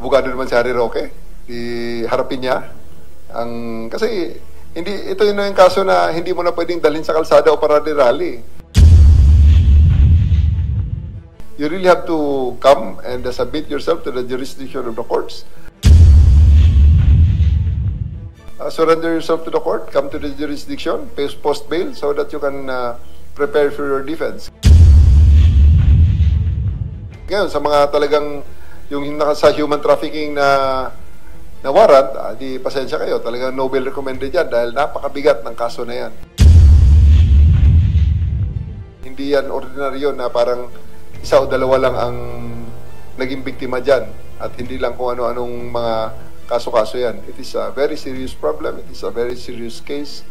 abogado naman si Harry Roque, harapin niya. Kasi ito yun yung kaso na hindi mo na pwedeng dalhin sa kalsada o para rally. You really have to come and submit yourself to the jurisdiction of the courts. Surrender yourself to the court, come to the jurisdiction, post bail so that you can prepare for your defense. Ngayon, sa mga talagang yung sa human trafficking na warrant, di pasensya kayo, talagang Nobel recommended yan dahil napakabigat ng kaso na yan. Hindi yan ordinaryo na parang isa o dalawa lang ang naging biktima dyan at hindi lang kung ano-anong mga kaso-kaso yan. It is a very serious problem. It is a very serious case.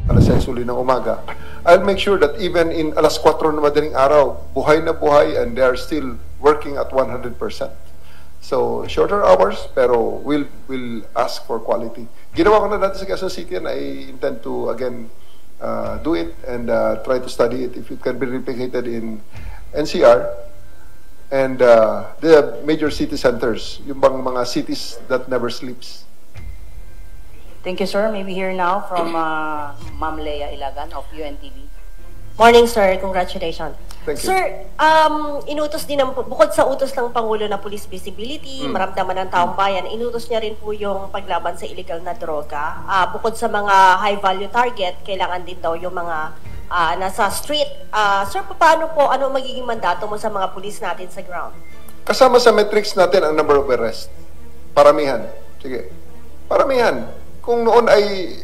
Alas 6 uli ng umaga. I'll make sure that even in alas 4 na madaling araw, buhay na buhay and they are still working at 100%. So, shorter hours, pero we'll ask for quality. Ginawa ko na dati sa Quezon City and I intend to, again, do it and try to study it if it can be replicated in NCR and the major city centers, yung bang mga cities that never sleeps. Thank you, sir. May we hear now from Ma'am Leia Ilagan of UNTV. Morning, sir. Congratulations. Thank you. Sir, inutos din bukod sa utos ng Pangulo na police visibility, maramdaman ng taong bayan, inutos niya rin po yung paglaban sa illegal na droga. Bukod sa mga high-value target, kailangan din daw yung mga nasa street. Sir, paano po, ano magiging mandato mo sa mga police natin sa ground? Kasama sa metrics natin ang number of arrest. Paramihan. Sige. Paramihan. Kung noon ay,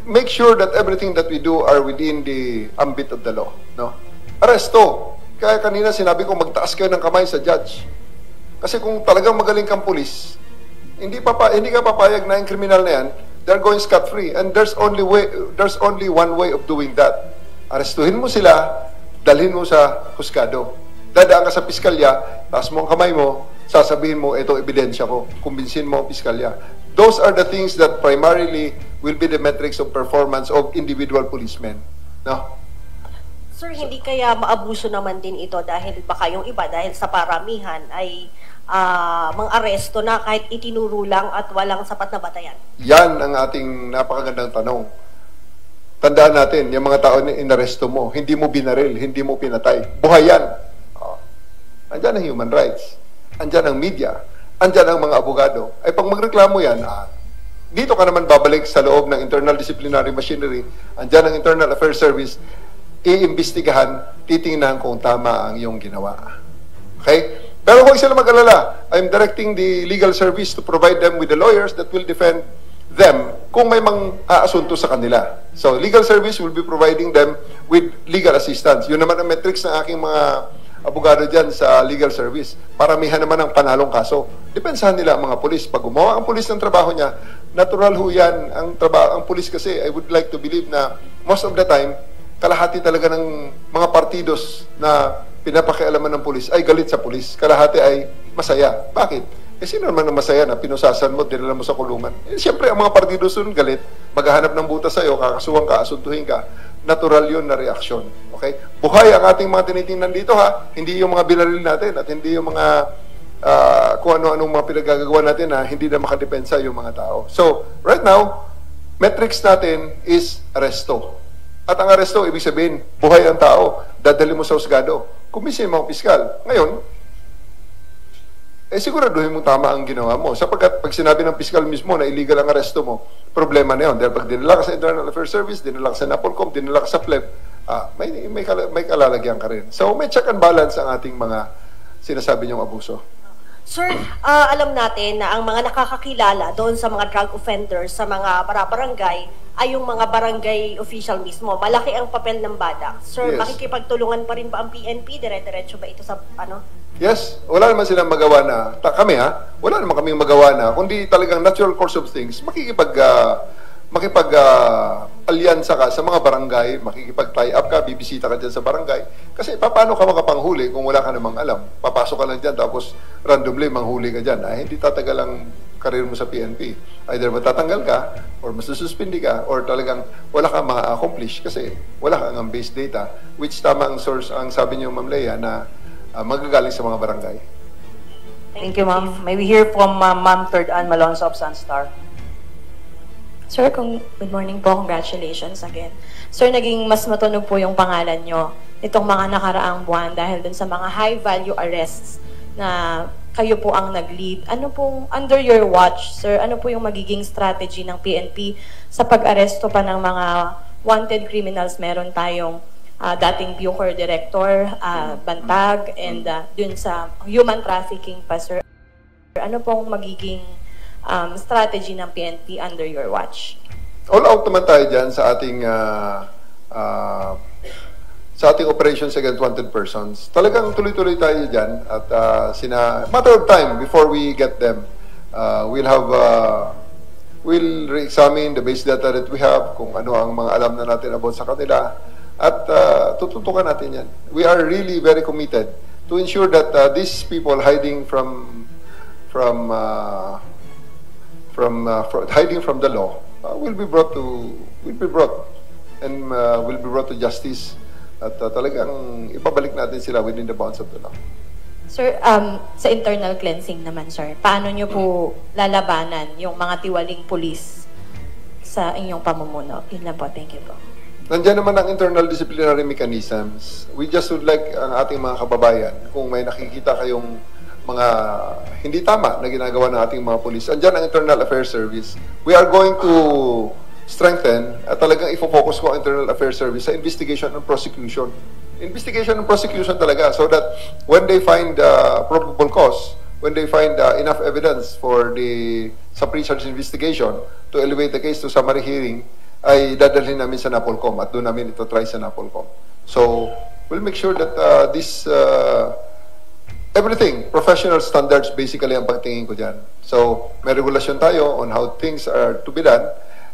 make sure that everything that we do are within the ambit of the law. No? Aresto. Kaya kanina sinabi ko magtaas kayo ng kamay sa judge. Kasi kung talagang magaling kang pulis, hindi ka papayag na yung criminal na yan, they're going scot-free. And there's only one way of doing that. Arestuhin mo sila, dalhin mo sa husgado. Dadaan ka sa piskalya, taas mo ang kamay mo, sasabihin mo, ito ebidensya ko, kumbinsin mo ang piskalya. Those are the things that primarily will be the metrics of performance of individual policemen. No? Sir, hindi kaya maabuso naman din ito dahil baka yung iba, dahil sa paramihan, ay mang-aresto na kahit itinuro lang at walang sapat na batayan? Yan ang ating napakagandang tanong. Tandaan natin, yung mga tao na inaresto mo, hindi mo binaril, hindi mo pinatay. Buhay yan. Andyan ang human rights. Andyan ang media. Andyan ang mga abogado. Ay pag magreklamo yan, dito ka naman babalik sa loob ng internal disciplinary machinery. Andyan ang Internal Affairs Service, iimbestigahan, titingnan kung tama ang iyong ginawa. Okay? Pero huwag sila mag-alala. I'm directing the legal service to provide them with the lawyers that will defend them kung may mang-aasunto sa kanila. So, legal service will be providing them with legal assistance. Yun naman ang metrics ng aking mga abogado dyan sa legal service. Paramihan naman ang panalong kaso. Depensahan nila ang mga pulis. Pag gumawa ang pulis ng trabaho niya, natural ho yan. Ang pulis kasi, I would like to believe na most of the time, kalahati talaga ng mga partidos na pinapakialaman ng pulis ay galit sa pulis. Kalahati ay masaya. Bakit? Sino naman ang masaya na pinusasan mo, dinala mo sa kulungan? Siyempre, ang mga partidos nun galit, maghahanap ng butas sa'yo, kakasuhan ka, asuntuhin ka. Natural yun na reaksyon. Okay? Buhay ang ating mga tinitingnan dito, ha? Hindi yung mga binaril natin at hindi yung mga kung ano-anong mga pinagagagawa natin na hindi na makadepensa yung mga tao. So, right now, metrics natin is aresto. At ang aresto, ibig sabihin, buhay ang tao, dadali mo sa husgado. Kumisin mo ang piskal. Ngayon, siguraduhin mo tama ang ginawa mo. Sapagkat pag sinabi ng piskal mismo na illegal ang aresto mo, problema na yun. Dahil pag dinala ka sa Internal Affairs Service, dinala ka sa NAPOLCOM, dinala ka sa FLEP, may kalalagyan ka rin. So, may check and balance ang ating mga sinasabi niyong abuso. Sir, alam natin na ang mga nakakakilala doon sa mga drug offenders, sa mga barangay, ay yung mga barangay official mismo. Malaki ang papel ng BADAC. Sir, Yes. Makikipagtulungan pa rin ba ang PNP? Dire-diretso ba ito sa Yes, wala naman silang magawa na, kami wala naman kaming magawa na, kundi talagang natural course of things, makikipag-alyansa ka sa mga barangay, makikipag-tie up ka, bibisita ka dyan sa barangay. Kasi paano ka makapanghuli kung wala ka namang alam? Papasok ka lang dyan, tapos randomly manghuli ka dyan. Hindi tatagal ang karir mo sa PNP. Either matatanggal ka, or masususpindi ka, or talagang wala ka ma-accomplish kasi wala kang base data, which tamang source ang sabi niyo, Ma'am Leia, na magagaling sa mga barangay. Thank you, ma'am. May we hear from Ma'am Third Ann Malonzo of Sunstar. Sir, good morning po. Congratulations again. Sir, naging mas matunog po yung pangalan nyo itong mga nakaraang buwan dahil dun sa mga high-value arrests na kayo po ang nag-lead. Ano pong, under your watch, sir, ano po yung magiging strategy ng PNP sa pag-aresto pa ng mga wanted criminals? Meron tayong dating Bucor Director, Bantag, and dun sa human trafficking pa, sir. Ano pong magiging strategy ng PNP under your watch? All out naman tayo dyan sa ating operations against wanted persons. Talagang tuloy-tuloy tayo dyan at matter of time before we get them. We'll re-examine the base data that we have, kung ano ang mga alam na natin about sa kanila, at tututukan natin yan. We are really very committed to ensure that these people hiding from hiding from the law will be brought to justice at talagang ipabalik natin sila within the bounds of the law. Sir, sa internal cleansing naman, sir, paano nyo po lalabanan yung mga tiwaling pulis sa inyong pamumuno? Yun lang po. Thank you po. Nandiyan naman ang internal disciplinary mechanisms. We just would like ang ating mga kababayan, kung may nakikita kayong mga hindi tama na ginagawa ng ating mga pulis, andyan ang Internal Affairs Service. We are going to strengthen at talagang ifo-focus ko ang Internal Affairs Service sa investigation and prosecution. Investigation and prosecution talaga, so that when they find probable cause, when they find enough evidence sa pre-charge investigation to elevate the case to summary hearing, ay dadalhin namin sa NAPOLCOM at doon namin ito try sa NAPOLCOM. So, we'll make sure that everything, professional standards basically ang pagtingin ko dyan. So, may regulasyon tayo on how things are to be done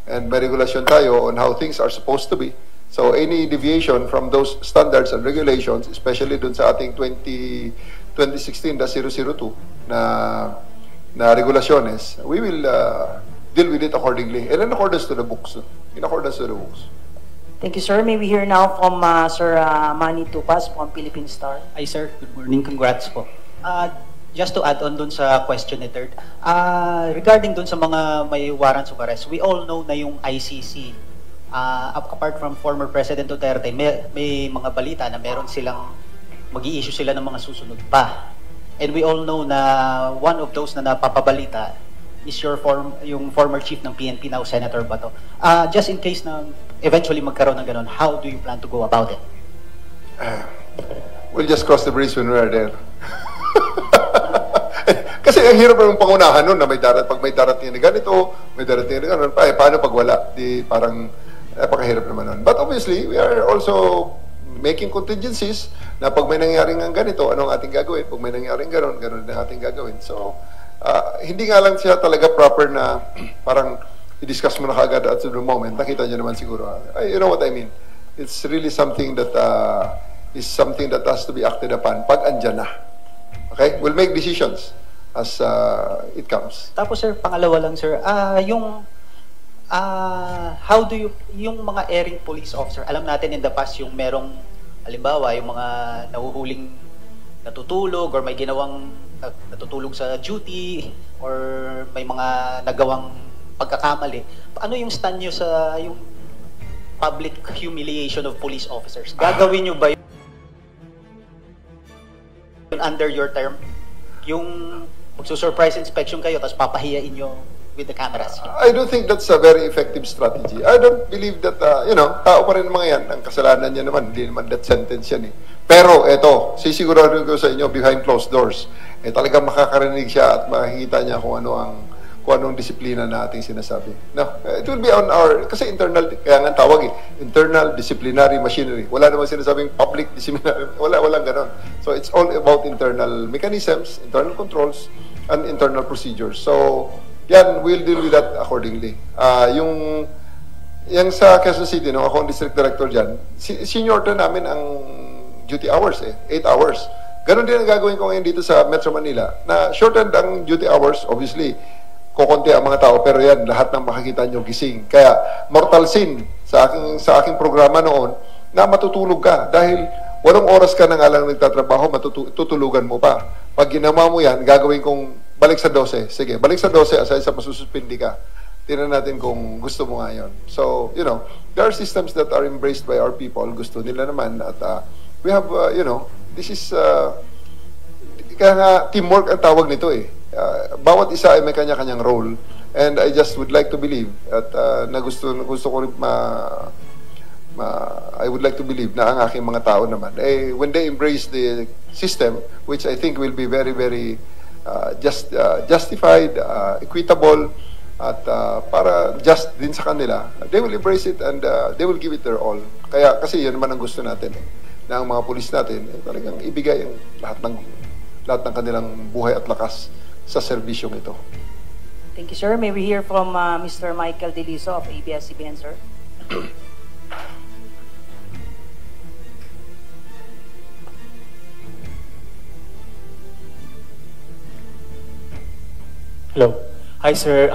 and may regulasyon tayo on how things are supposed to be. So, any deviation from those standards and regulations, especially dun sa ating 2016-002 na regulasyones, we will deal with it accordingly and in accordance to the books. In accordance to the books. Thank you, sir. May we hear now from Sir Manny Tupas from Philippine Star. Hi, sir. Good morning. Congrats po. Just to add on dun sa question ni Third, regarding dun sa mga may warrants of arrest, we all know na yung ICC, apart from former President Duterte, may mga balita na meron silang, mag-i-issue sila ng mga susunod pa. And we all know na one of those na napapabalita is yung former chief ng PNP, now Senator Bato. Just in case na eventually magkaroon ng ganun, how do you plan to go about it? We'll just cross the bridge when we are there. Kasi ang hirap ng pangunahan nun na pag may darating na ganito, may darating na ganun, paano pag wala? Di parang napakahirap naman nun. But obviously, we are also making contingencies na pag may nangyaring ang ganito, anong ating gagawin? Pag may nangyaring ganun ang ating gagawin. So, hindi nga lang siya talaga proper na parang i-discuss mo na kaagad at the moment. Nakita niyo naman siguro. You know what I mean? It's really something that has to be acted upon pag andyan na. Okay? We'll make decisions as it comes. Tapos sir, pangalawa lang sir, how do you, yung mga erring police officer, alam natin in the past yung merong, halimbawa, yung mga nahuhuling natutulog or may ginawang natutulog sa duty or may mga nagawang pagkakamali. Ano yung stand nyo sa yung public humiliation of police officers? Gagawin nyo ba yun under your term? Yung magsusurprise inspection kayo tapos papahiyain nyo with the cameras? I don't think that's a very effective strategy. I don't believe that, tao pa rin mga yan. Ang kasalanan niya naman, hindi naman death sentence yan eh. Pero eto, sisigurado ko sa inyo behind closed doors, talagang makakarinig siya at makikita niya kung anong disiplina na ating sinasabi. No, it will be on our, kasi internal, kaya nga tawag internal disciplinary machinery. Wala namang sinasabing public disciplinary, walang ganon. So it's all about internal mechanisms, internal controls, and internal procedures. So, yan, we'll deal with that accordingly. Yung sa Quezon City, no, ako ang district director dyan, senior na namin ang duty hours 8 hours. Ganon din ang gagawin ko ngayon dito sa Metro Manila, na shortened ang duty hours, obviously, kukunti ang mga tao, pero yan, lahat ng makikita nyo gising. Kaya, mortal sin sa aking programa noon, na matutulog ka, dahil 8 oras ka na nga lang nagtatrabaho, tutulugan mo pa. Pag ginawa mo yan, gagawin kong balik sa 12. Sige, balik sa 12, aside sa masususpindi ka. Tingnan natin kung gusto mo nga yun. So, you know, there are systems that are embraced by our people. Gusto nila naman. At we have, you know, this is, kaya nga, teamwork ang tawag nito eh. Bawat isa ay may kanya-kanyang role. And I just would like to believe at na gusto ko rin I would like to believe na ang aking mga tao naman, when they embrace the system, which I think will be very, very justified, equitable, at para just din sa kanila, they will embrace it and they will give it their all. Kaya kasi yun naman ang gusto natin na ang mga pulis natin talagang ibigay ang lahat ng kanilang buhay at lakas sa serbisyong ito. Thank you, sir. May we hear from Mr. Michael Deliso of ABS-CBN, sir? Hello. Hi, sir.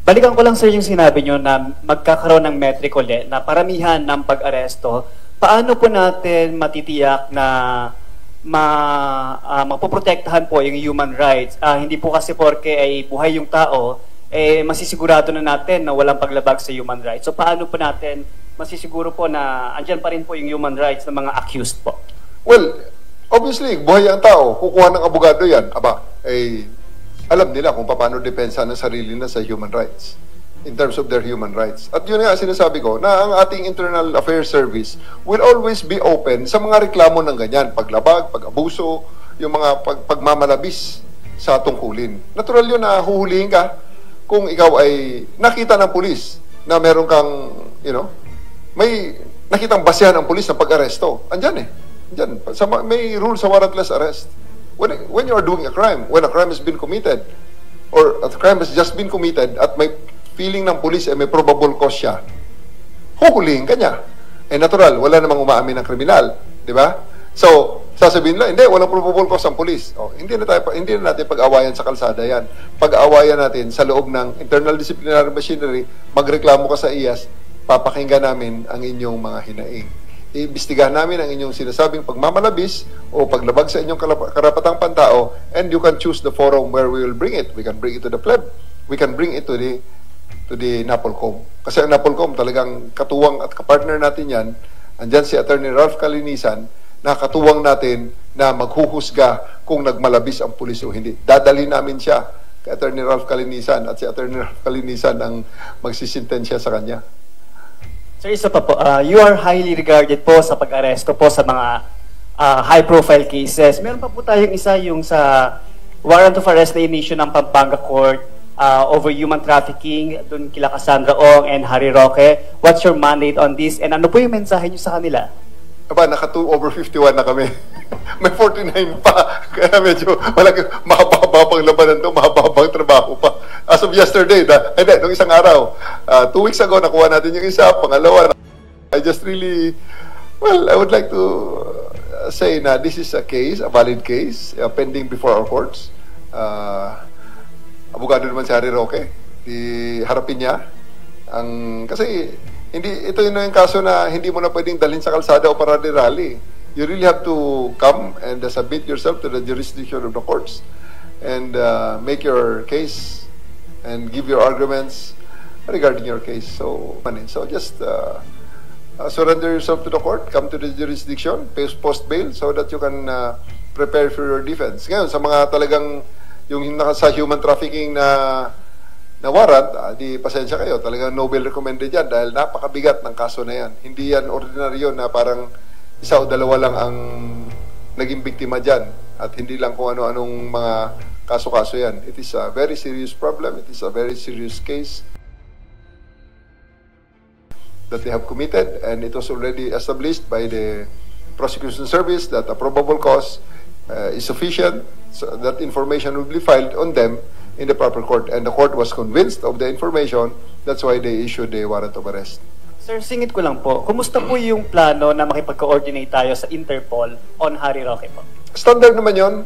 Balikan ko lang, sir, yung sinabi nyo na magkakaroon ng metric ulit na paramihan ng pag-aresto. Paano po natin matitiyak na mapoprotektahan po yung human rights? Hindi po kasi porke ay buhay yung tao, masisigurado na natin na walang paglabag sa human rights. So paano po natin masisiguro po na andyan pa rin po yung human rights ng mga accused po? Well, obviously, buhay ang tao. Kukuha ng abogado yan. Alam nila kung paano depensa ng sarili na sa human rights in terms of their human rights. At yun nga sinasabi ko na ang ating Internal Affairs Service will always be open sa mga reklamo ng ganyan, paglabag, pag-abuso, yung mga pagmamalabis sa tungkulin. Natural yun na huhulihin ka kung ikaw ay nakita ng pulis na meron kang, may nakitang basehan ng pulis na pag-aresto. Andyan eh. Andyan. May rule sa warrantless arrest. When you are doing a crime, when a crime has been committed, or a crime has just been committed, at may feeling ng police may probable cause siya, huhulihin ka niya. Natural, wala namang umaamin ng kriminal. Di ba? So, sasabihin lang, hindi, walang probable cause ang police. Hindi na natin pag-awayan sa kalsada yan. Pag-awayan natin sa loob ng internal disciplinary machinery, magreklamo ka sa IAS, papakinggan namin ang inyong mga hinaing. Iimbestigahan namin ang inyong sinasabing pagmamalabis o paglabag sa inyong karapatang pantao, and you can choose the forum where we will bring it. We can bring it to the pleb. We can bring it to the NAPOLCOM. Kasi ang NAPOLCOM talagang katuwang at kapartner natin yan. Andyan si Attorney Ralph Calinisan na katuwang natin na maghuhusga kung nagmalabis ang pulis o hindi. Dadalhin namin siya kay Attorney Ralph Calinisan at si Attorney Ralph Calinisan ang magsisintensya sa kanya. Sir, isa pa po, you are highly regarded po sa pag-aresto po sa mga high-profile cases. Meron pa po tayong isa yung sa warrant of arrest na in-issue ng Pampanga Court over human trafficking dun kila Cassandra Ong and Harry Roque. What's your mandate on this? And ano po yung mensahe nyo sa kanila? Over 51 na kami. May 49 pa. Kaya medyo mahaba pang labanan to, mahaba pang trabaho pa. As of yesterday, nung isang araw, 2 weeks ago, nakuha natin yung isa, pangalawa. I just really, I would like to say na this is a case, a valid case, pending before our courts. Abogado naman si Harry Roque. Harapin niya. Kasi, ito yung kaso na hindi mo na pwedeng dalhin sa kalsada o para rally. You really have to come and submit yourself to the jurisdiction of the courts and make your case and give your arguments regarding your case. So just surrender yourself to the court, come to the jurisdiction, post bail so that you can prepare for your defense. Ngayon, sa mga talagang yung sa human trafficking na warrant, di pasensya kayo, talagang Nobel recommended yan dahil napakabigat ng kaso na yan. Hindi yan ordinaryo na parang isa o dalawa lang ang naging biktima dyan at hindi lang kung ano-anong mga kaso-kaso yan. It is a very serious problem. It is a very serious case that they have committed, and it was already established by the prosecution service that a probable cause is sufficient, so that information will be filed on them in the proper court, and the court was convinced of the information. That's why they issued the warrant of arrest. Sir, singit ko lang po, kumusta po yung plano na makipag-coordinate tayo sa Interpol on Harry Roque po? Standard naman yun.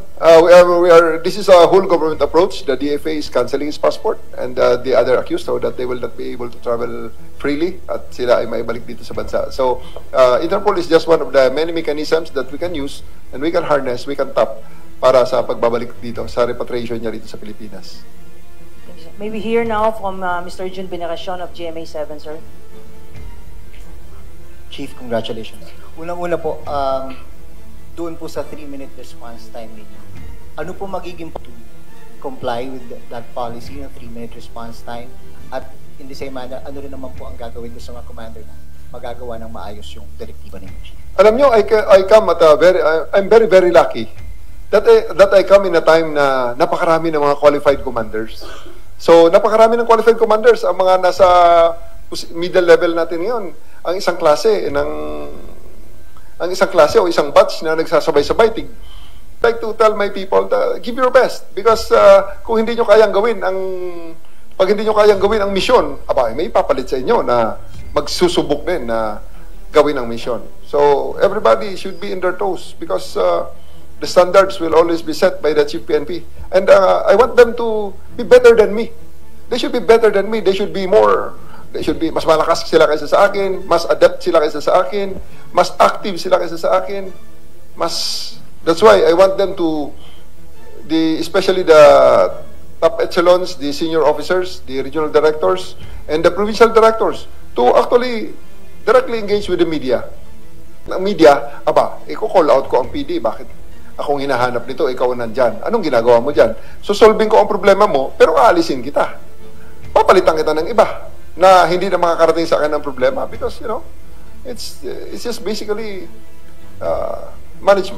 This is a whole government approach. The DFA is cancelling his passport and the other accused so that they will not be able to travel freely at sila ay maibalik dito sa bansa. So, Interpol is just one of the many mechanisms that we can use and we can harness, we can tap para sa pagbabalik dito, sa repatriation niya dito sa Pilipinas. Thank you, sir. May we hear now from Mr. Jun Veneracion of GMA7, sir. Chief, congratulations. Unang-una po, doon po sa 3-minute response time ninyo, ano po magiging to comply with that policy ng 3-minute response time? At in the same manner, ano rin naman po ang gagawin ko sa mga commander na magagawa ng maayos yung direktiba ninyo, Chief? Alam nyo, I come at a I'm very, very lucky that I come in a time na napakarami ng mga qualified commanders. So, napakarami ng qualified commanders, ang mga nasa middle level natin ngayon, ang isang klase o isang batch na nagsasabay-sabay. Like to tell my people, give your best. Because kung hindi nyo kayang gawin pag hindi nyo kayang gawin ang misyon, may papalit sa inyo na magsusubok din na gawin ang misyon. So, everybody should be in their toes because the standards will always be set by the Chief PNP. And I want them to be better than me. They should be better than me. They should be mas malakas sila kaysa sa akin, mas adept sila kaysa sa akin, mas active sila kaysa sa akin, that's why I want them to, especially the top echelons, the senior officers, the regional directors, and the provincial directors, to actually directly engage with the media. Ang media, i-call out ko ang PD, bakit akong hinahanap nito, ikaw nandyan. Anong ginagawa mo dyan? So, solving ko ang problema mo, pero aalisin kita. Papalitan kita ng iba na hindi na makakarating sa akin ng problema because, it's just basically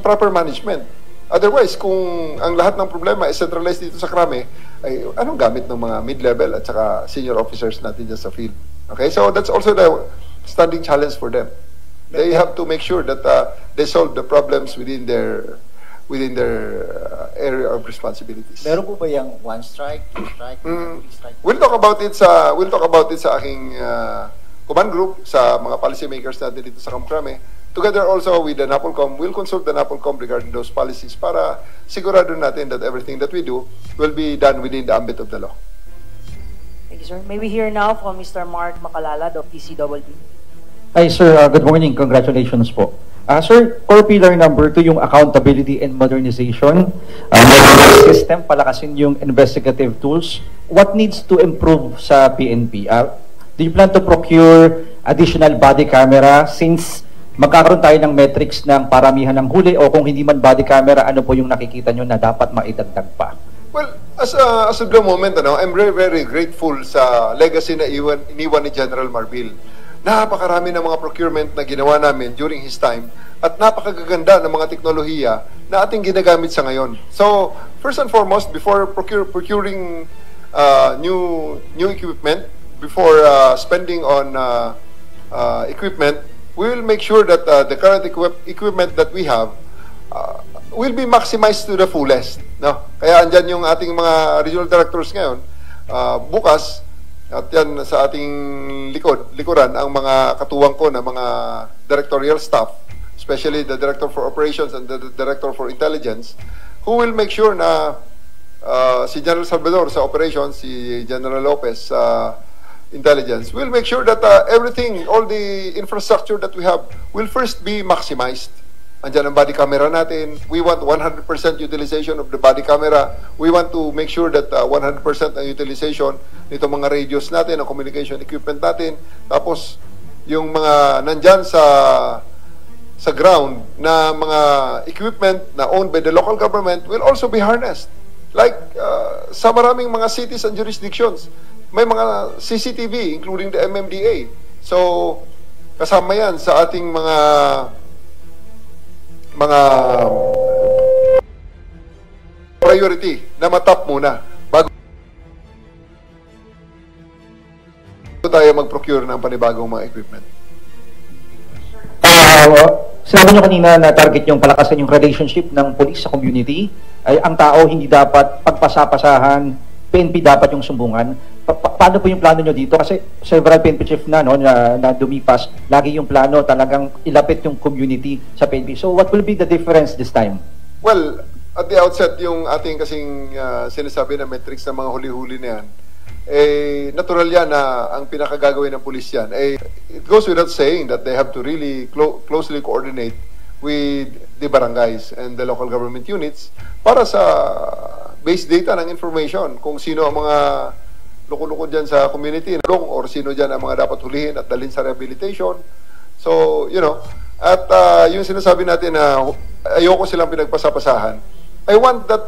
proper management. Otherwise, kung ang lahat ng problema is centralized dito sa Krame, ay anong gamit ng mga mid-level at saka senior officers natin dyan sa field? Okay, so that's also the standing challenge for them. They have to make sure that they solve the problems within their area of responsibilities. Meron po ba yung 1 strike, 2 strike, 3 strike? We'll talk about it sa aking command group, sa mga policy makers natin dito sa Camp Crame. Together also with the NAPOLCOM, we'll consult the NAPOLCOM regarding those policies para sigurado natin that everything that we do will be done within the ambit of the law. Thank you, sir. May we hear now from Mr. Mark Macalalad of DCWB. Hi, sir. Good morning. Congratulations po. Sir, core pillar number 2, yung accountability and modernization. System, palakasin yung investigative tools. What needs to improve sa PNP? Do you plan to procure additional body camera since magkakaroon tayo ng metrics ng paramihan ng huli o kung hindi man body camera, ano po yung nakikita nyo na dapat maidagdag pa? Well, as of the moment, I'm very, very grateful sa legacy na iniwan ni General Marbil. Napakarami ng mga procurement na ginawa namin during his time at napakagaganda ng mga teknolohiya na ating ginagamit sa ngayon. So, first and foremost, before procuring new equipment, before spending on equipment, we will make sure that the current equipment that we have will be maximized to the fullest. No? Kaya andyan yung ating mga regional directors ngayon, bukas, at yan sa ating likuran, ang mga katuwang ko na mga directorial staff, especially the Director for Operations and the Director for Intelligence, who will make sure na si General Salvador sa Operations, si General Lopez sa Intelligence, will make sure that everything, all the infrastructure that we have will first be maximized. Andyan ang body camera natin. We want 100% utilization of the body camera. We want to make sure that 100% ang utilization nito mga radios natin, ang communication equipment natin. Tapos, yung mga nandyan sa ground na mga equipment na owned by the local government will also be harnessed. Like, sa maraming mga cities and jurisdictions, may mga CCTV, including the MMDA. So, kasama yan sa ating mga priority na matap muna bago tayo mag-procure ng panibagong mga equipment. Sinabi nyo kanina na target yung palakasan yung relationship ng police sa community. Ay, ang tao hindi dapat pagpasa-pasahan, PNP dapat yung sumbungan. Paano po yung plano nyo dito? Kasi several PNP chief na dumipas, lagi yung plano talagang ilapit yung community sa PNP. So what will be the difference this time? Well, at the outset, yung ating kasing sinasabi na metrics ng mga huli-huli na yan, natural yan na ang pinakagagawin ng pulis yan. It goes without saying that they have to really closely coordinate with the barangays and the local government units para sa base data ng information kung sino ang mga loko-loko dyan sa community or sino dyan ang mga dapat hulihin at dalhin sa rehabilitation. So, at yung sinasabi natin na ayoko silang pinagpasapasahan, I want that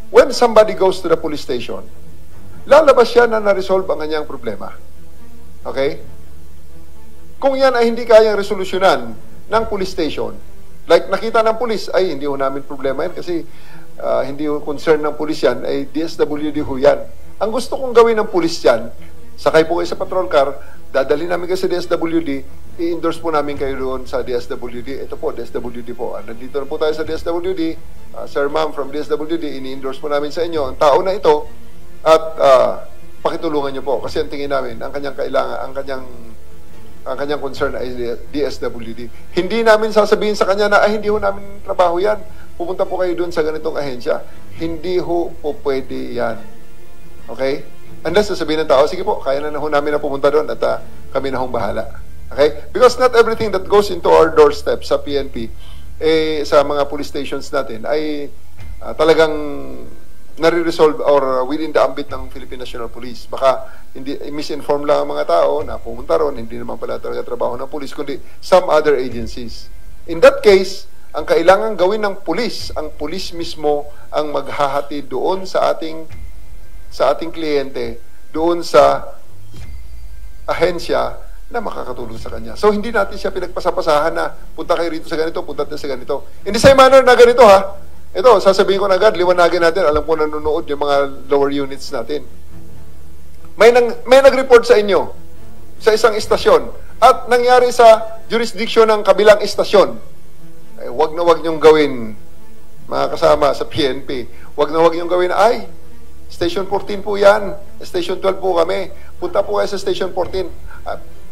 when somebody goes to the police station, lalabas siya na na-resolve ang kanyang problema. Okay? Kung yan ay hindi kayang resolusyonan ng police station, like nakita ng police, ay hindi ho namin problema yan kasi hindi ho concern ng police yan, ay DSWD ho yan. Ang gusto kong gawin ng police yan, sakay po kayo sa patrol car, dadali namin kayo sa DSWD, i-endorse po namin kayo doon sa DSWD. Ito po, DSWD po. Nandito na po tayo sa DSWD. Sir, ma'am, from DSWD, ini-endorse po namin sa inyo ang tao na ito at pakitulungan niyo po. Kasi ang tingin namin, ang kanyang kailangan, ang kanyang concern ay DSWD. Hindi namin sasabihin sa kanya na hindi ho namin trabaho yan. Pupunta po kayo doon sa ganitong ahensya. Hindi ho po pwede yan. Okay? Unless sasabihin ng tao, sige po, kaya na ho namin na pumunta doon at kami na hong bahala. Okay? Because not everything that goes into our doorstep sa PNP, sa mga police stations natin, ay talagang nare-resolve or within the ambit ng Philippine National Police. Baka hindi misinform lang ang mga tao na pumunta ron, hindi naman pala talaga trabaho ng police, kundi some other agencies. In that case, ang kailangan gawin ng police, ang police mismo ang maghahati doon sa ating kliyente, doon sa ahensya na makakatulong sa kanya. So, hindi natin siya pinagpasapasahan na punta kayo rito sa ganito, punta tayo sa ganito. In the same manner na ganito ha, ito, sasabihin ko na agad, liwanagin natin, alam po nanonood yung mga lower units natin. May nag-report sa inyo sa isang istasyon at nangyari sa jurisdiction ng kabilang istasyon. Wag na wag niyong gawin, mga kasama sa PNP. Wag na wag niyong gawin, Station 14 po yan. Station 12 po kami. Punta po kayo sa Station 14.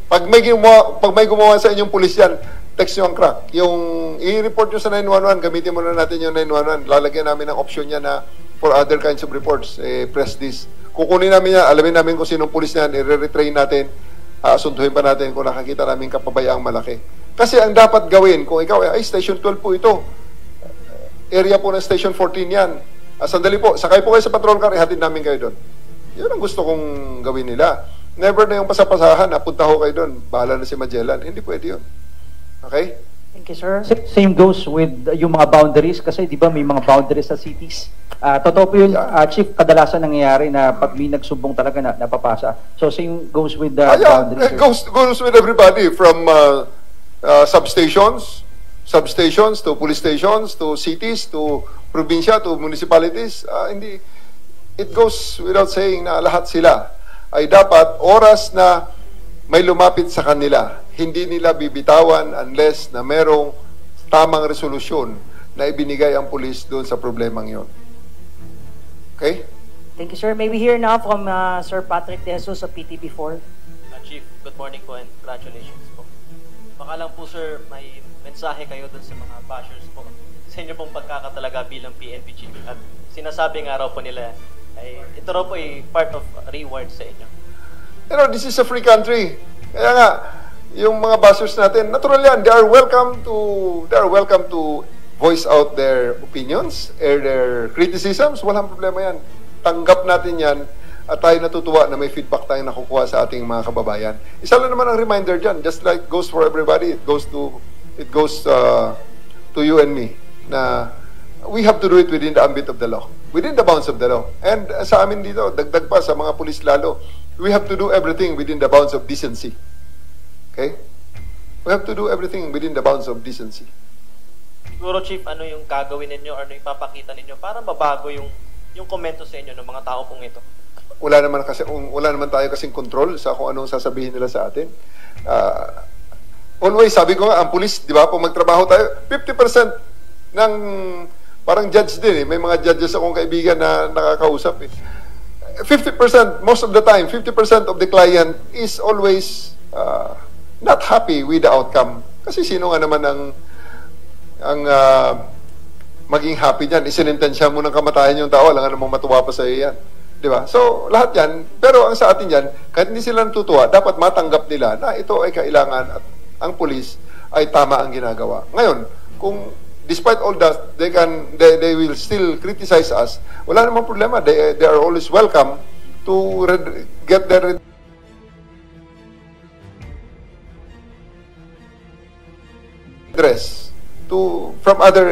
Pag may gumawa sa inyong pulis yan, text nyo ang crack. Yung i-report nyo sa 911, gamitin mo na natin yung 911. Lalagyan namin ng option niya na for other kinds of reports. Press this. Kukunin namin yan, alamin namin kung sinong pulis yan, i-retrain natin, asuntuhin pa natin kung nakakita namin kapabayaang malaki. Kasi ang dapat gawin, kung ikaw ay Station 12 po ito, area po ng Station 14 yan. Sandali po, sakay po kayo sa patrol car, ihatid namin kayo doon. Yun ang gusto kong gawin nila. Never na yung pasapasahan, punta ho kayo doon, bahala na si Magellan. Hindi pwede yun. Okay? Thank you, sir. Same goes with yung mga boundaries kasi di ba may mga boundaries sa cities. Totoo po yun, Chief, kadalasan nangyayari na pag may nagsumbong talaga na napapasa. So same goes with the boundaries. Goes with everybody from substations to police stations, to cities, to probinsya, to municipalities. It goes without saying na lahat sila ay dapat oras na may lumapit sa kanila, hindi nila bibitawan unless na merong tamang resolusyon na ibinigay ang pulis doon sa problemang yon. Okay? Thank you, sir. May we hear now from Sir Patrick De Jesus of PTB4. Chief, good morning po and congratulations po. Baka lang po, sir, may mensahe kayo doon sa mga bashers po sa inyo pong pagkakatalaga bilang PNP chief. At sinasabi nga raw po nila ay ito raw po ay part of reward sa inyo. This is a free country. Kaya nga, yung mga bashers natin, natural yan. They are welcome to voice out their opinions, their criticisms. Walang problema yan. Tanggap natin yan at tayo natutuwa na may feedback tayong nakukuha sa ating mga kababayan. Isa lang naman ang reminder dyan, just like goes for everybody, it goes to you and me, na we have to do it within the ambit of the law, within the bounds of the law. And sa amin dito, dagdag pa sa mga pulis lalo, we have to do everything within the bounds of decency. Okay? We have to do everything within the bounds of decency. Siguro, Chief, ano yung gagawin ninyo or ano yung papakita ninyo para mabago yung komento sa inyo ng mga tao pong ito? Wala naman tayo kasing control sa kung anong sasabihin nila sa atin. Always, sabi ko nga, ang pulis, di ba, pag magtrabaho tayo, 50% ng, parang judge din may mga judges akong kaibigan na nakakausap 50%, most of the time, 50% of the client is always not happy with the outcome. Kasi sino nga naman ang maging happy dyan. Isinintensya mo ng kamatayan yung tao, wala nga namang matuwa pa sa iyo yan. Di ba? So, lahat yan. Pero ang sa atin yan, kahit hindi sila natutuwa, dapat matanggap nila na ito ay kailangan at ang pulis ay tama ang ginagawa. Ngayon, kung despite all that, they will still criticize us, wala namang problema. They are always welcome to get their address from other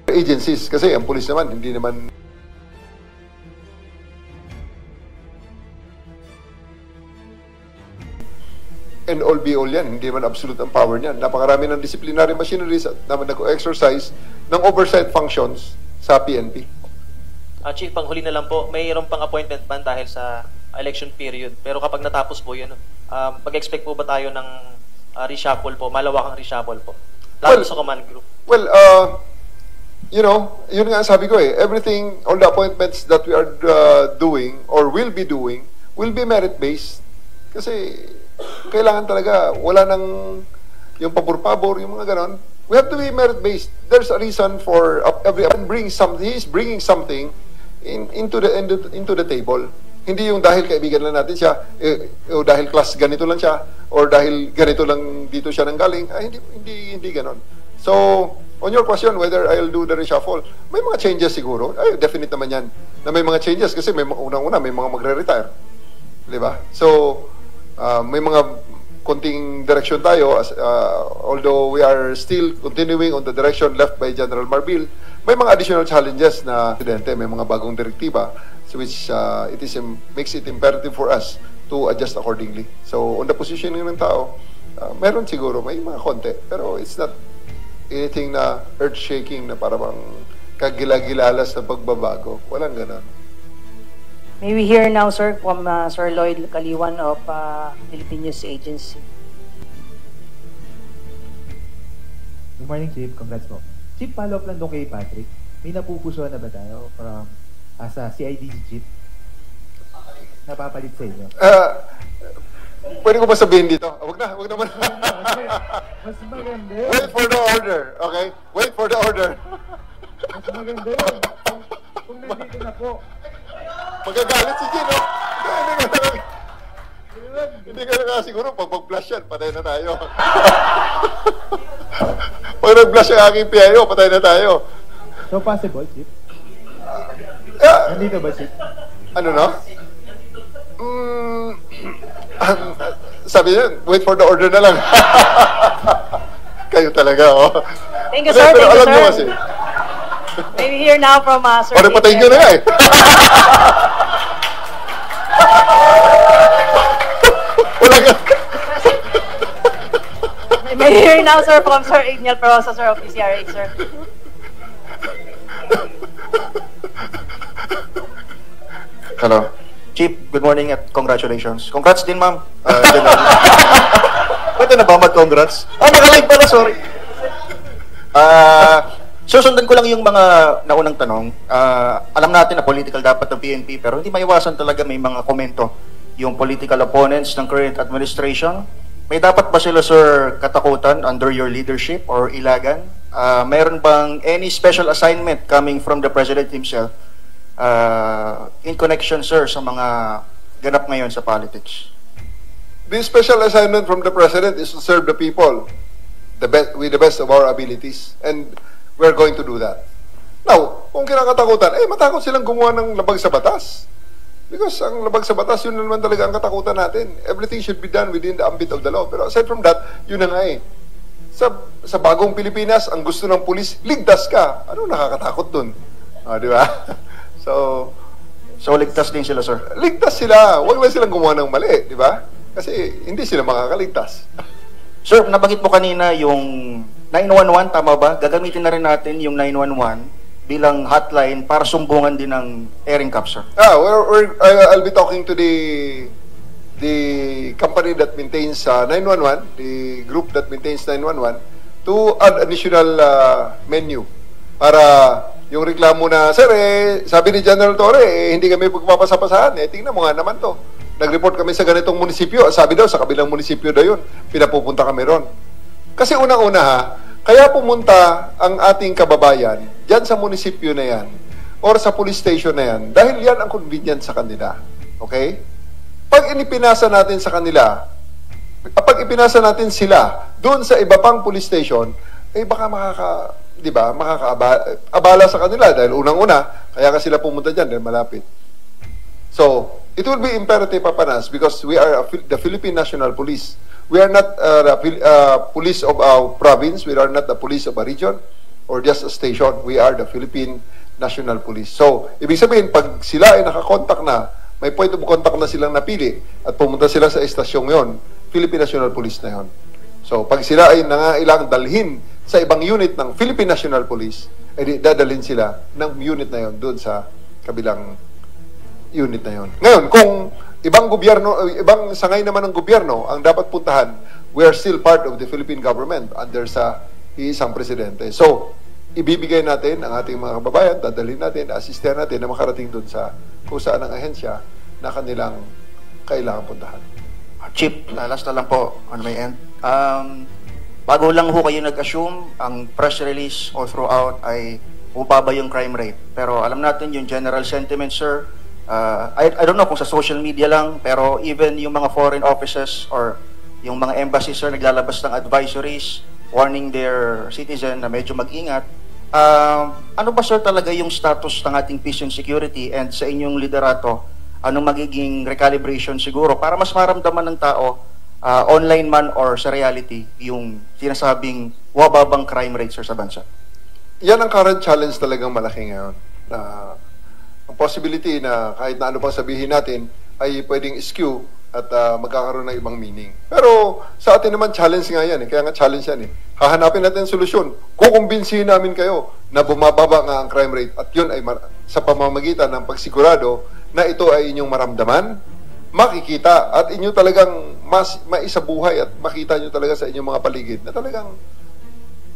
agencies. Kasi ang pulis naman, hindi naman and all be all yan. Hindi naman absolute ang power niyan. Napakarami ng disciplinary machineries na nag-exercise ng oversight functions sa PNP. Chief, panghuli na lang po, mayroon pang appointment ban dahil sa election period. Pero kapag natapos po yun, mag-expect po ba tayo ng reshuffle po, malawakang reshuffle po? Lalo sa command group. Well, you know, yun nga sabi ko everything, all the appointments that we are doing or will be doing will be merit-based. Kasi kailangan talaga, wala nang yung pabor-pabor, yung mga ganon. We have to be merit-based. There's a reason for everyone he's bringing something into the table. Hindi yung dahil kaibigan lang natin siya, o dahil class ganito lang siya, or dahil ganito lang dito siya nanggaling. Hindi ganon. So, on your question whether I'll do the reshuffle, may mga changes siguro. Ay, definite naman yan. Na may mga changes kasi may unang-una may mga magre-retire. Di ba? So, may mga konting direction tayo although we are still continuing on the direction left by General Marbil. May mga additional challenges na presidente, may mga bagong direktiba which makes it imperative for us to adjust accordingly. So on the positioning ng tao, meron siguro may mga konti, pero it's not anything na earth-shaking na parang kagila-gilalas na pagbabago. Walang ganun. May we hear now, sir, from Sir Lloyd Kaliwan of Philippine News Agency. Good morning, Chief. Congrats po. Chief, follow-up lang doon kay Patrick. May napupusuan na ba tayo from sa CIDG Chief? Napapalit sa inyo? Pwede ko ba sabihin dito? Wag na man. Mas maganda. Wait for the order, okay? Wait for the order. Mas maganda yun. Kung nandito na po. Magagalit si Gino. Hindi ka na siguro pag mag-flash yan, patay na tayo. Pag nag-flash ang aking PIO, patay na tayo. So possible, Chief? Nandito ba, Chief? Ano no? Sabi niya, wait for the order na lang. Kayo talaga, oh. Thank you, sir. Pero Thank you, alam sir. niyo kasi. May we hear now from Sir. Pare patayin nyo na nga eh. Wala ka. May we hear now, sir, from Sir Igniel Perosa, sir, of PCRH, sir. Hello. Chief, good morning at congratulations. Congrats din, ma'am. Pwede na ba mag-congrats? Naka-live pala, sorry. Susundan ko lang yung mga naunang tanong. Alam natin na political dapat ng PNP, pero hindi maiwasan talaga may mga komento yung political opponents ng current administration. May dapat ba sila, sir, katakutan under your leadership or ilagan? Meron bang any special assignment coming from the President himself in connection, sir, sa mga ganap ngayon sa politics? The special assignment from the President is to serve the people with the best of our abilities. And we're going to do that. Now, kung kinakatakutan, matakot silang gumawa ng labag sa batas. Because ang labag sa batas, yun naman talaga ang katakutan natin. Everything should be done within the ambit of the law. Pero aside from that, yun na nga Sa bagong Pilipinas, ang gusto ng pulis, ligtas ka. Ano nakakatakot dun? Di ba? So, ligtas din sila, sir? Ligtas sila. Huwag lang silang gumawa ng mali, di ba? Kasi hindi sila makakaligtas. Sir, nabanggit mo kanina yung 911, tama ba? Gagamitin na rin natin yung 911 bilang hotline para sumbungan din ng airing cap, sir. I'll be talking to the company that maintains 911, the group that maintains 911, to add additional menu para yung reklamo na, sir, sabi ni General Torre, hindi kami pagpapasapasahan. Tingnan mo nga naman to. Nag-report kami sa ganitong munisipyo. Sabi daw, sa kabilang munisipyo daw yun. Pinapupunta kami ron. Kasi unang-una Kaya pumunta ang ating kababayan dyan sa munisipyo na yan or sa police station na yan dahil yan ang convenient sa kanila. Okay? Pag inipinasa natin sa kanila, pag ipinasa natin sila doon sa iba pang police station, eh baka makakaabala sa kanila dahil unang-una, kaya ka sila pumunta dyan dahil malapit. So, it will be imperative, Papanas, because we are the Philippine National Police. We are not the police of our province. We are not the police of a region or just a station. We are the Philippine National Police. So, ibig sabihin, pag sila ay nakakontak na, may point of contact na silang napili at pumunta sila sa estasyong yon, Philippine National Police na yon. So, pag sila ay nangailangang dalhin sa ibang unit ng Philippine National Police, ay dadalhin sila ng unit na yon doon sa kabilang unit na yon. Ngayon, kung ibang gobyerno, ibang sangay naman ng gobyerno ang dapat puntahan, we are still part of the Philippine government under sa isang presidente. So, ibibigay natin ang ating mga kababayan, dadalhin natin, asistihan natin na makarating doon sa kung saan ang ahensya na kanilang kailangan puntahan. Chief, last na lang po on my end. Bago lang ho kayo nag-assume, ang press release all throughout ay bumaba yung crime rate. Pero alam natin yung general sentiment, sir. I don't know kung sa social media lang, pero even yung mga foreign offices or yung mga embassies, sir, naglalabas ng advisories warning their citizen na medyo mag-ingat. Ano ba, sir, talaga yung status ng ating peace and security, and sa inyong liderato, anong magiging recalibration siguro para mas maramdaman ng tao, online man or sa reality, yung sinasabing wababang crime rate, sir, sa bansa? Yan ang current challenge talagang malaki ngayon. Ang possibility na kahit na ano pang sabihin natin ay pwedeng skew at magkakaroon ng ibang meaning. Pero sa atin naman, challenge nga yan. Kaya nga challenge yan. Hahanapin natin solusyon. Kukumbinsihin namin kayo na bumababa nga ang crime rate at yun ay sa pamamagitan ng pagsigurado na ito ay inyong maramdaman, makikita at inyo talagang maisabuhay at makita nyo talaga sa inyong mga paligid na talagang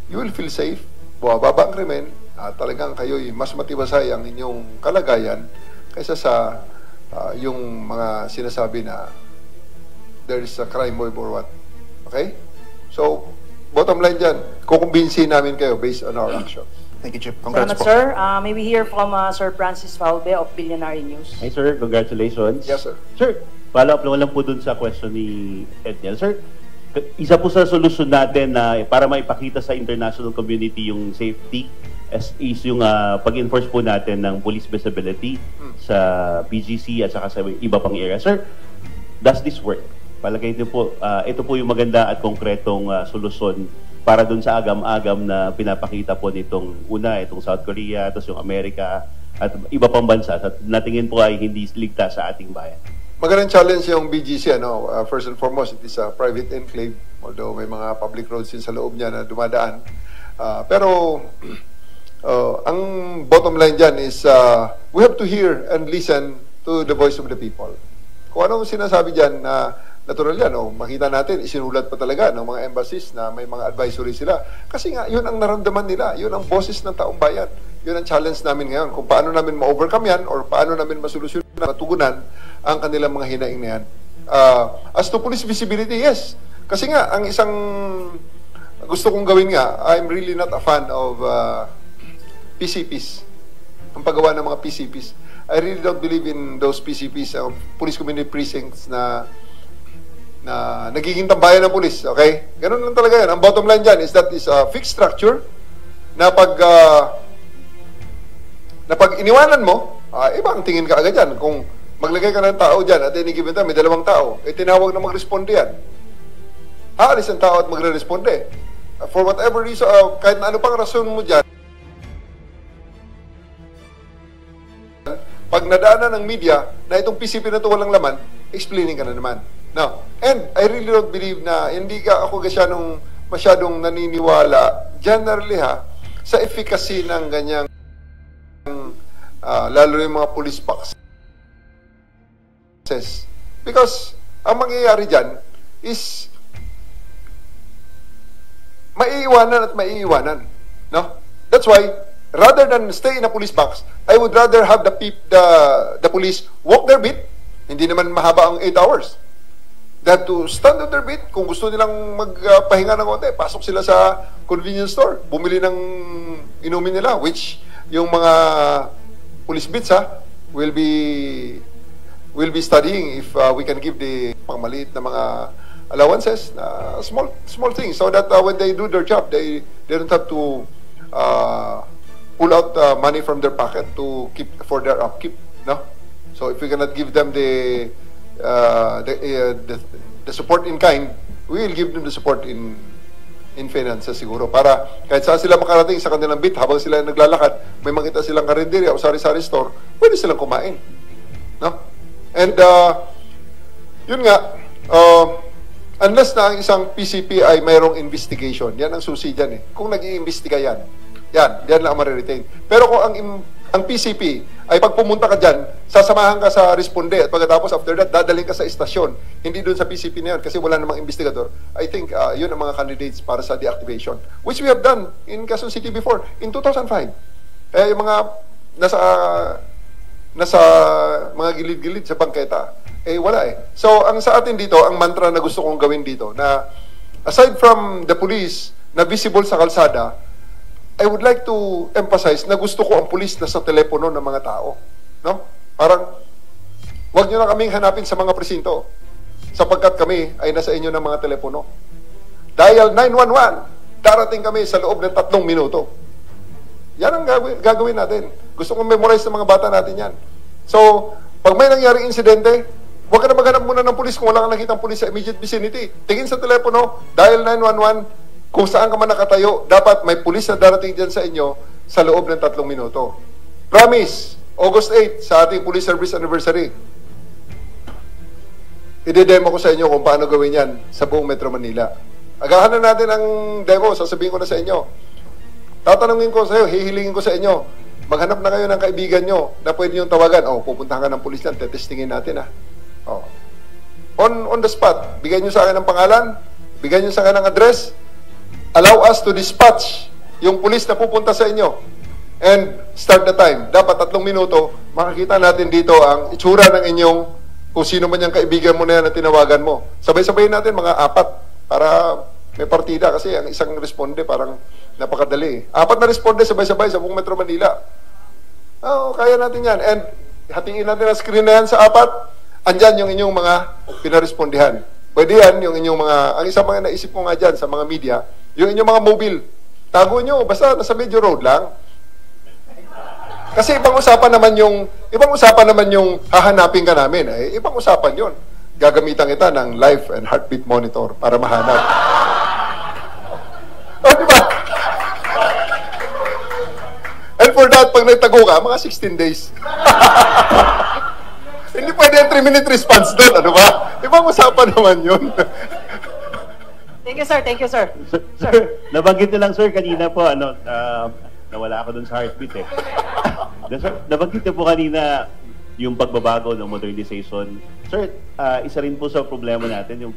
you will feel safe, bumababa ang krimen, at talagang kayo'y mas matibasay ang inyong kalagayan kaysa sa yung mga sinasabi na there is a crime wave or what. Okay? So, bottom line dyan, kukumbinsihin namin kayo based on our actions. Thank you, Chief. Congrats Salamat, po. sir. May we hear from Sir Francis Falbe of Billionaire News. Hi, sir. Congratulations. Yes, sir. Sir, follow up lang po dun sa question ni Edniel. Sir, isa po sa solusyon natin na para maipakita sa international community yung safety is yung pag-enforce po natin ng police visibility sa BGC at saka sa iba pang area. Sir, does this work? Palagay din po, ito po yung maganda at konkretong solusyon para dun sa agam-agam na pinapakita po nitong itong South Korea, tapos yung Amerika at iba pang bansa at natingin po ay hindi ligtas sa ating bayan. Magandang challenge yung BGC. First and foremost, it is a private enclave, although may mga public roads din sa loob niya na dumadaan. Pero ang bottom line dyan is we have to hear and listen to the voice of the people. Kung anong sinasabi dyan na natural yan, makita natin, isinulat pa talaga ng mga embassies na may mga advisory sila. Kasi nga, yun ang naramdaman nila. Yun ang boses ng taong bayan. Yun ang challenge namin ngayon. Kung paano namin ma-overcome yan or paano namin masolusyonan, matugunan ang kanilang mga hinaing na yan. As to police visibility, yes. Kasi nga, ang isang gusto kong gawin nga, I'm really not a fan of PCPs. Ang paggawa ng mga PCPs. I really don't believe in those PCPs, police community precincts na nagiging tambayan ng police, okay? Ganun lang talaga yan. Ang bottom line dyan is that is a fixed structure na pag iniwanan mo, iba ang tingin ka agad yan. Kung maglagay ka ng tao dyan at any given time, may 2 tao, tinawag na mag-responde yan. Aalis ang tao at magre-responde. For whatever reason, kahit na ano pang rason mo dyan, pag nadaanan ng media na itong PCP na ito walang laman, explaining ka na naman. Now, and I really don't believe na hindi ka ako masyadong naniniwala generally sa efficacy ng ganyang lalo yung mga police boxes. Because ang mangyayari dyan is maiiwanan at maiiwanan. No? That's why rather than stay in a police box, I would rather have the police walk their beat. Hindi naman mahaba ang 8 hours. They have to stand on their feet. Kung gusto nilang magpahinga ng konti, pasok sila sa convenience store, bumili ng inumin nila, which yung mga police beats will be studying if we can give the maliit na mga allowances, small things, so that when they do their job, they don't have to pull out money from their pocket to keep for their upkeep, no? So if we cannot give them the support in kind, we will give them the support in finances siguro, para kahit saan sila makarating sa kanilang bit, habang sila naglalakad, may makita silang karinderya o sari-sari store, pwede silang kumain, no? And yun nga, unless na ang isang PCP ay mayroong investigation, yan ang susi dyan eh. Kung nag-iimbestiga yan lang ang mariretain. Pero kung ang PCP ay pag pumunta ka dyan, sasamahan ka sa responde, at pagkatapos after that, dadaling ka sa istasyon, hindi doon sa PCP na yan kasi wala namang investigador. I think yun ang mga candidates para sa deactivation, which we have done in Quezon City before, in 2005. Yung mga nasa mga gilid-gilid sa bangketa, wala eh. So, ang sa atin dito, ang mantra na gusto kong gawin dito, na aside from the police na visible sa kalsada, I would like to emphasize na gusto ko ang police na sa telepono ng mga tao. No? Parang, wag nyo na kaming hanapin sa mga presinto, sapagkat kami ay nasa inyo ng mga telepono. Dial 911, darating kami sa loob ng 3 minuto. Yan ang gagawin natin. Gusto kong memorize ng mga bata natin yan. So, pag may nangyaring insidente, huwag ka na maghanap muna ng pulis kung wala kang nakitang pulis sa immediate vicinity. Tingin sa telepono, dial 911, kung saan ka man nakatayo, dapat may pulis na darating dyan sa inyo sa loob ng 3 minuto. Promise, August 8, sa ating Police Service Anniversary, i-demo ko sa inyo kung paano gawin yan sa buong Metro Manila. Agahan na natin ang demo, sasabihin ko na sa inyo. Tatanungin ko sa iyo, hihilingin ko sa inyo, maghanap na kayo ng kaibigan nyo na pwede nyo tawagan. Pupuntahan ka ng pulis lang, tetestingin natin On the spot, bigay nyo sa akin ng pangalan, bigay nyo sa akin ng address, allow us to dispatch yung pulis na pupunta sa inyo, and start the time. Dapat 3 minuto, makakita natin dito ang itsura ng inyong, kung sino man yung kaibigan mo na yan na tinawagan mo. Sabay-sabayin natin mga 4 para may partida, kasi ang isang responde parang napakadali. 4 na responde sabay-sabay sa buong Metro Manila. Kaya natin yan. And hatiin natin ang screen na yan sa 4. Andyan yung inyong mga pinarespondihan. Pwede yan, yung inyong mga, ang isang mga naisip ko nga dyan sa mga media, yung inyong mga mobile. Tago nyo, basta nasa medyo road lang. Kasi ibang usapan naman yung hahanapin ka namin. Ibang usapan yun. Gagamitan kita ng life and heartbeat monitor para mahanap. Diba? And for that, pag nagtago ka, mga 16 days. Hindi pwede yung 3-minute response doon, ano ba? Ibang usapan naman yun. Thank you, sir. Thank you, sir. Sir, nabanggit niyo lang, sir, kanina po, nawala ako dun sa heartbeat eh. Sir, nabanggit niyo po kanina yung pagbabago ng modernization. Sir, isa rin po sa problema natin yung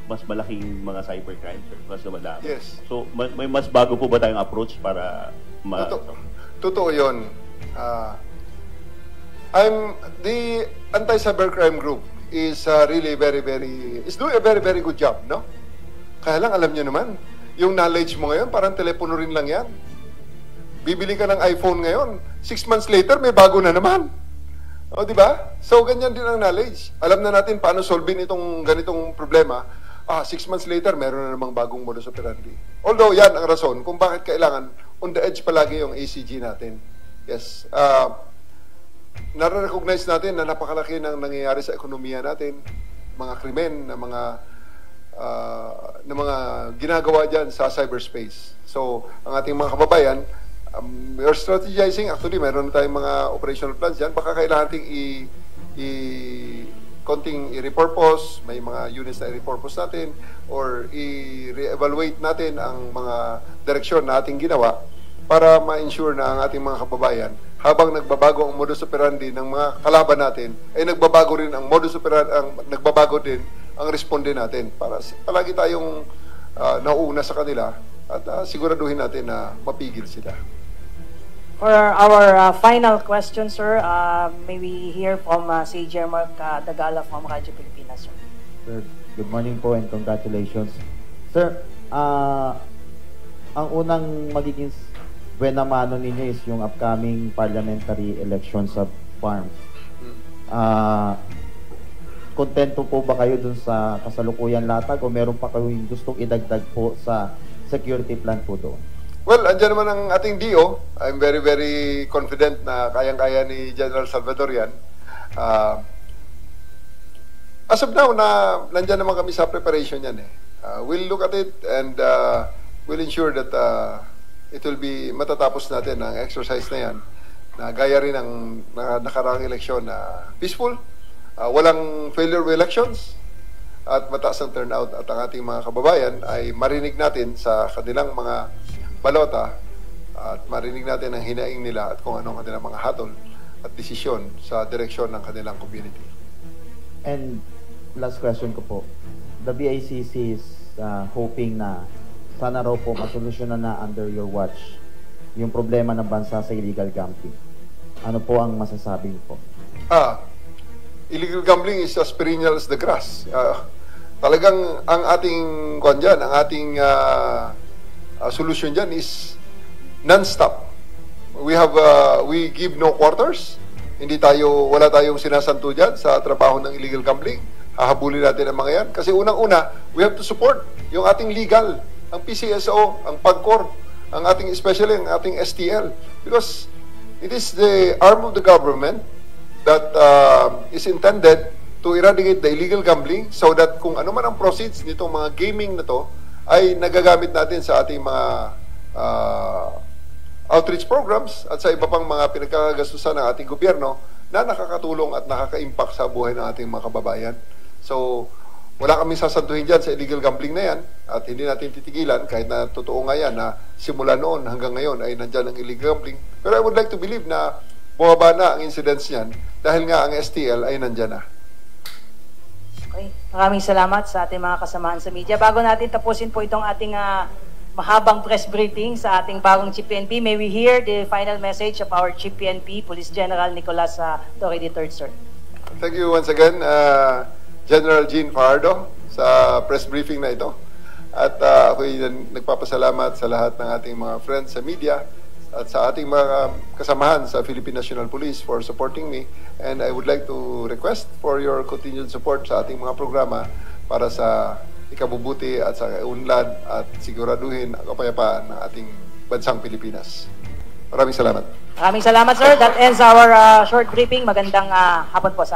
mas malaking mga cybercrime, sir. Mas madami. Yes. So, may mas bago po ba tayong approach para Totoo yun. The anti-cybercrime group is really doing a very, very good job, no? Kaya lang, alam nyo naman, yung knowledge mo ngayon, parang telepono rin lang yan. Bibili ka ng iPhone ngayon, 6 months later, may bago na naman. Di ba? So, ganyan din ang knowledge. Alam na natin paano solvein itong ganitong problema. 6 months later, meron na namang bagong modus operandi. Although, yan ang rason kung bakit kailangan on the edge palagi yung ACG natin. Yes. Nare-recognize natin na napakalaki ng nangyayari sa ekonomiya natin, mga krimen, na mga ginagawa dyan sa cyberspace. So, ang ating mga kababayan, we are strategizing. Actually, meron na tayong mga operational plans dyan. Baka kailangan nating konting i-repurpose, may mga units na i-repurpose natin, or i-re-evaluate natin ang mga direksyon na ating ginawa para ma-ensure na ang ating mga kababayan, habang nagbabago ang modus operandi ng mga kalaban natin, ay nagbabago rin ang modus operandi, nagbabago din ang responde natin, para palagi tayong nauuna sa kanila at siguraduhin natin na mapigil sila. For our final question, sir, may we hear from si Jermark Dagala from Radyo Pilipinas, sir. Sir, Good morning po and congratulations. Sir, ang unang magiging buena mano ninyo is yung upcoming parliamentary elections sa farm. Kontento po ba kayo dun sa kasalukuyan latag o meron pa kayong gustong idagdag po sa security plan po doon? Well, andyan naman ang ating DO. I'm very, very confident na kayang-kaya ni General Salvador yan. As of now, nandyan naman kami sa preparation yan eh. We'll look at it and we'll ensure that it will be matatapos natin ang exercise na yan na gaya rin ng nakaraang eleksyon na peaceful, walang failure of elections, at mataas ang turnout at ang ating mga kababayan ay marinig natin sa kanilang mga balota at marinig natin ang hinaing nila at kung ano ang kanilang mga hatol at desisyon sa direksyon ng kanilang community. And last question ko po, the BICC is hoping na sana raw po masolusyonan na under your watch yung problema ng bansa sa illegal gambling. Ano po ang masasabi po? Illegal gambling is as perennial as the grass. Talagang ang ating dyan, ang ating solution dyan is non-stop. We give no quarters. Wala tayong sinasanto dyan sa trabaho ng illegal gambling. Hahabulin natin ang mga yan. Kasi unang-una, we have to support yung ating legal, ang PCSO, ang PAGCOR, especially ang ating STL. Because it is the arm of the government that is intended to eradicate the illegal gambling so that kung ano man ang proceeds nitong mga gaming na to ay nagagamit natin sa ating mga outreach programs at sa iba pang mga pinagkakagastusan ng ating gobyerno na nakakatulong at nakaka-impact sa buhay ng ating mga kababayan. So, wala kami sasantuhin dyan sa illegal gambling na yan at hindi natin titigilan kahit na totoo nga yan na simula noon hanggang ngayon ay nandyan ang illegal gambling. Pero I would like to believe na bumaba na ang incidents niyan dahil nga ang STL ay nandyan na. Okay. Maraming salamat sa ating mga kasamahan sa media. Bago natin tapusin po itong ating mahabang press briefing sa ating bagong Chief PNP, may we hear the final message of our Chief PNP, Police General Nicolas Torre III, sir. Thank you once again, General Jean Fajardo, sa press briefing na ito. At ako'y nagpapasalamat sa lahat ng ating mga friends sa media at sa ating mga kasamahan sa Philippine National Police for supporting me. And I would like to request for your continued support sa ating mga programa para sa ikabubuti at sa unlad at siguraduhin ang kapayapaan ng ating bansang Pilipinas. Maraming salamat. Maraming salamat, sir. That ends our short briefing. Magandang hapon po sa